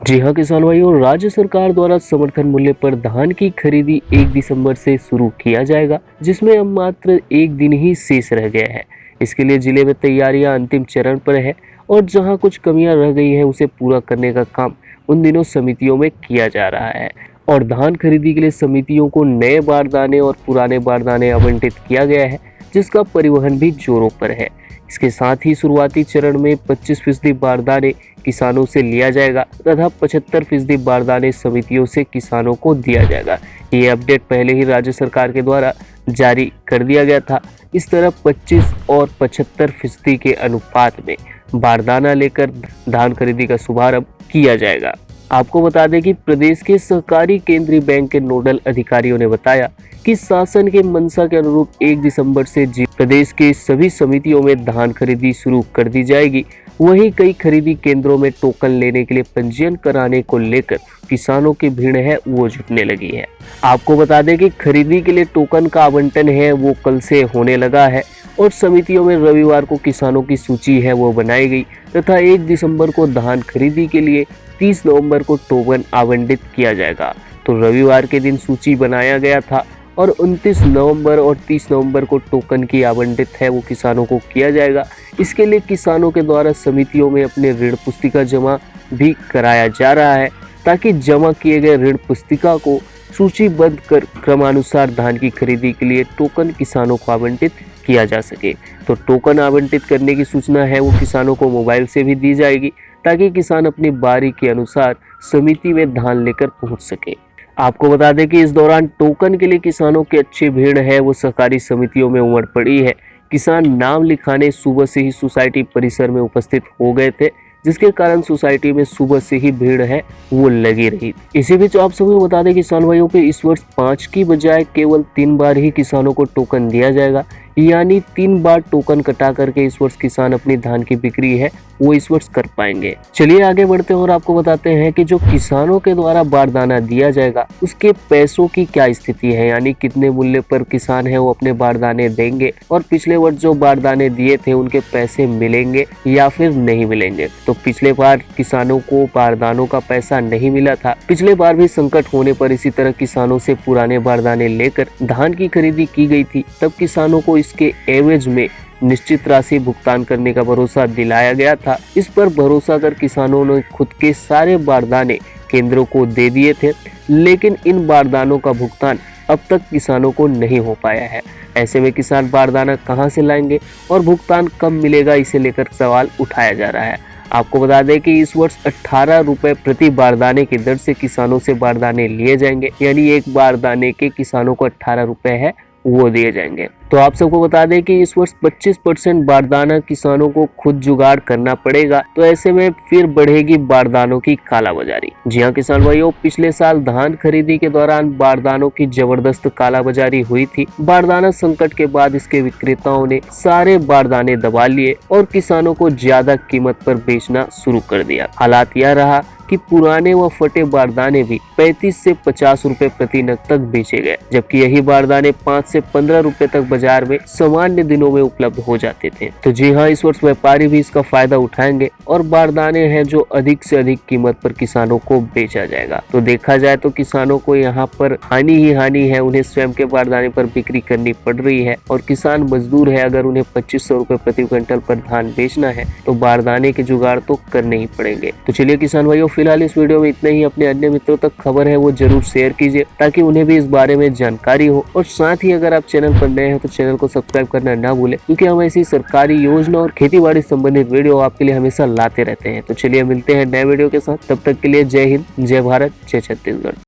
जी हाँ किसान भाइयों, राज्य सरकार द्वारा समर्थन मूल्य पर धान की खरीदी 1 दिसंबर से शुरू किया जाएगा, जिसमें अब मात्र एक दिन ही शेष रह गया है। इसके लिए जिले में तैयारियां अंतिम चरण पर है और जहां कुछ कमियां रह गई हैं उसे पूरा करने का काम उन दिनों समितियों में किया जा रहा है। और धान खरीदी के लिए समितियों को नए बारदाने और पुराने बारदाने आवंटित किया गया है, जिसका परिवहन भी जोरों पर है। इसके साथ ही शुरुआती चरण में 25% बारदाने किसानों से लिया जाएगा तथा 75% बारदाने समितियों से किसानों को दिया जाएगा। ये अपडेट पहले ही राज्य सरकार के द्वारा जारी कर दिया गया था। इस तरह 25 और 75% के अनुपात में बारदाना लेकर धान खरीदी का शुभारंभ किया जाएगा। आपको बता दें कि प्रदेश के सहकारी केंद्रीय बैंक के नोडल अधिकारियों ने बताया कि शासन के मंशा के अनुरूप 1 दिसंबर से प्रदेश के सभी समितियों में धान खरीदी शुरू कर दी जाएगी। वहीं कई खरीदी केंद्रों में टोकन लेने के लिए पंजीयन कराने को लेकर किसानों की भीड़ है वो जुटने लगी है। आपको बता दें कि खरीदी के लिए टोकन का आवंटन है वो कल से होने लगा है और समितियों में रविवार को किसानों की सूची है वो बनाई गई तथा 1 दिसंबर को धान खरीदी के लिए 30 नवंबर को टोकन आवंटित किया जाएगा। तो रविवार के दिन सूची बनाया गया था और 29 नवंबर और 30 नवंबर को टोकन की आवंटित है वो किसानों को किया जाएगा। इसके लिए किसानों के द्वारा समितियों में अपने ऋण पुस्तिका जमा भी कराया जा रहा है, ताकि जमा किए गए ऋण पुस्तिका को सूचीबद्ध कर क्रमानुसार धान की खरीदी के लिए टोकन किसानों को आवंटित किया जा सके। तो टोकन आवंटित करने की सूचना है वो किसानों को मोबाइल से भी दी जाएगी, ताकि किसान अपनी बारी के अनुसार समिति में धान लेकर पहुंच सके। आपको बता दें कि इस दौरान टोकन के लिए किसानों की अच्छी भीड़ है वो सहकारी समितियों में उमड़ पड़ी है। किसान नाम लिखाने सुबह से ही सोसाइटी परिसर में उपस्थित हो गए थे, जिसके कारण सोसाइटी में सुबह से ही भीड़ है वो लगी रही। इसी बीच आप सभी को बता दें किसान भाइयों को इस वर्ष 5 की बजाय केवल 3 बार ही किसानों को टोकन दिया जाएगा, यानी 3 बार टोकन कटा करके इस वर्ष किसान अपनी धान की बिक्री है वो इस वर्ष कर पाएंगे। चलिए आगे बढ़ते हैं और आपको बताते हैं कि जो किसानों के द्वारा बारदाना दिया जाएगा उसके पैसों की क्या स्थिति है, यानी कितने मूल्य पर किसान है वो अपने बारदाने देंगे और पिछले वर्ष जो बारदाने दिए थे उनके पैसे मिलेंगे या फिर नहीं मिलेंगे। तो पिछले बार किसानों को बारदानों का पैसा नहीं मिला था। पिछले बार भी संकट होने पर इसी तरह किसानों से पुराने बारदाने लेकर धान की खरीदी की गई थी। तब किसानों को इसके एवज में निश्चित राशि भुगतान करने का भरोसा दिलाया गया था। इस पर भरोसा कर किसानों ने खुद के सारे बारदाने केंद्रों को दे दिए थे, लेकिन इन बारदानों का भुगतान अब तक किसानों को नहीं हो पाया है। ऐसे में किसान बारदाना कहां से लाएंगे और भुगतान कब मिलेगा, इसे लेकर सवाल उठाया जा रहा है। आपको बता दें कि इस वर्ष 18 रुपए प्रति बारदाने की दर से किसानों से बारदाने लिए जाएंगे, यानी एक बारदाने के किसानों को 18 रुपए है वो दिए जाएंगे। तो आप सबको बता दें कि इस वर्ष 25% बारदाना किसानों को खुद जुगाड़ करना पड़ेगा। तो ऐसे में फिर बढ़ेगी बारदानों की कालाबाजारी। जी हाँ किसान भाइयों, पिछले साल धान खरीदी के दौरान बारदानों की जबरदस्त कालाबाजारी हुई थी। बारदाना संकट के बाद इसके विक्रेताओं ने सारे बारदाने दबा लिए और किसानों को ज्यादा कीमत पर बेचना शुरू कर दिया। हालात यह रहा कि पुराने व फटे बारदाने भी 35 से 50 रुपए प्रति नग तक बेचे गए, जबकि यही बारदाने 5 से 15 रुपए तक बाजार में सामान्य दिनों में उपलब्ध हो जाते थे। तो जी हाँ, इस वर्ष व्यापारी भी इसका फायदा उठाएंगे और बारदाने हैं जो अधिक से अधिक कीमत पर किसानों को बेचा जाएगा। तो देखा जाए तो किसानों को यहाँ पर हानि ही हानि है, उन्हें स्वयं के बारदाने पर बिक्री करनी पड़ रही है और किसान मजदूर है। अगर उन्हें 2500 रुपए प्रति क्विंटल पर धान बेचना है तो बारदाने के जुगाड़ तो करने ही पड़ेंगे। तो चलिए किसान भाइयों, फिलहाल इस वीडियो में इतना ही। अपने अन्य मित्रों तक खबर है वो जरूर शेयर कीजिए, ताकि उन्हें भी इस बारे में जानकारी हो। और साथ ही अगर आप चैनल पर नए हैं तो चैनल को सब्सक्राइब करना ना भूलें, क्योंकि हम ऐसी सरकारी योजना और खेती-बाड़ी संबंधित वीडियो आपके लिए हमेशा लाते रहते हैं। तो चलिए मिलते हैं नए वीडियो के साथ, तब तक के लिए जय हिंद, जय भारत, जय छत्तीसगढ़।